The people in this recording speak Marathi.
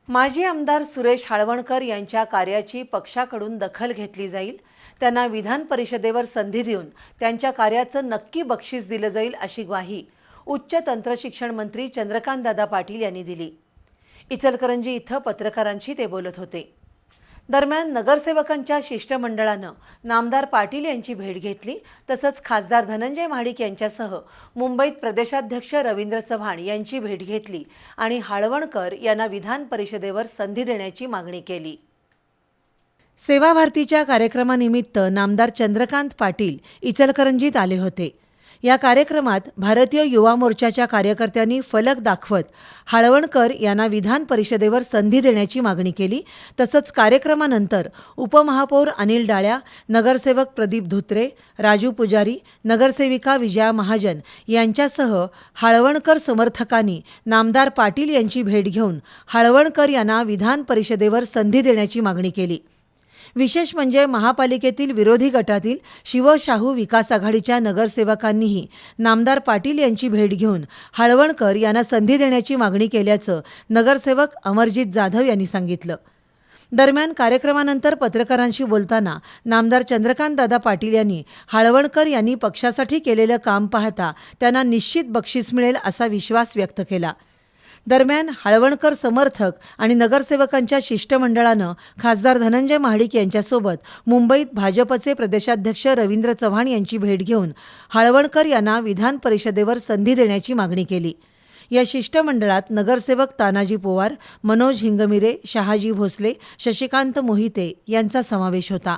माजी आमदार सुरेश हाळवणकर यांच्या कार्याची पक्षाकडून दखल घेतली जाईल. त्यांना विधान परिषदेवर संधी देऊन त्यांच्या कार्याचं नक्की बक्षीस दिलं जाईल अशी ग्वाही उच्च तंत्रशिक्षण मंत्री चंद्रकांतदादा पाटील यांनी दिली. इचलकरंजी इथं पत्रकारांशी ते बोलत होते. दरम्यान नगरसेवकांच्या शिष्टमंडळानं नामदार पाटील यांची भेट घेतली. तसंच खासदार धनंजय महाडिक यांच्यासह मुंबईत प्रदेशाध्यक्ष रवींद्र चव्हाण यांची भेट घेतली आणि हाळवणकर यांना विधान परिषदेवर संधी देण्याची मागणी केली. सेवा भारतीच्या कार्यक्रमानिमित्त नामदार चंद्रकांत पाटील इचलकरंजीत आले होते. या कार्यक्रमात भारतीय युवा मोर्चाच्या कार्यकर्त्यांनी फलक दाखवत हाळवणकर यांना विधान परिषदेवर संधी देण्याची मागणी केली. तसंच कार्यक्रमानंतर उपमहापौर अनिल डाळ्या, नगरसेवक प्रदीप धुत्रे, राजू पुजारी, नगरसेविका विजया महाजन यांच्यासह हाळवणकर समर्थकांनी नामदार पाटील यांची भेट घेऊन हाळवणकर यांना विधान परिषदेवर संधी देण्याची मागणी केली. विशेष म्हणजे महापालिकेतील विरोधी गटातील शिवशाहू विकास आघाडीच्या नगरसेवकांनीही नामदार पाटील यांची भेट घेऊन हाळवणकर यांना संधी देण्याची मागणी केल्याचं नगरसेवक अमरजित जाधव यांनी सांगितलं. दरम्यान कार्यक्रमानंतर पत्रकारांशी बोलताना नामदार चंद्रकांतदादा पाटील यांनी हाळवणकर यांनी पक्षासाठी केलेलं काम पाहता त्यांना निश्चित बक्षीस मिळेल असा विश्वास व्यक्त केला. दरम्यान हाळवणकर समर्थक आणि नगरसेवकांच्या शिष्टमंडळानं खासदार धनंजय महाडिक यांच्यासोबत मुंबईत भाजपचे प्रदेशाध्यक्ष रवींद्र चव्हाण यांची भेट घेऊन हाळवणकर यांना विधान परिषदेवर संधी देण्याची मागणी केली. या शिष्टमंडळात नगरसेवक तानाजी पोवार, मनोज हिंगमिरे, शहाजी भोसले, शशिकांत मोहिते यांचा समावेश होता.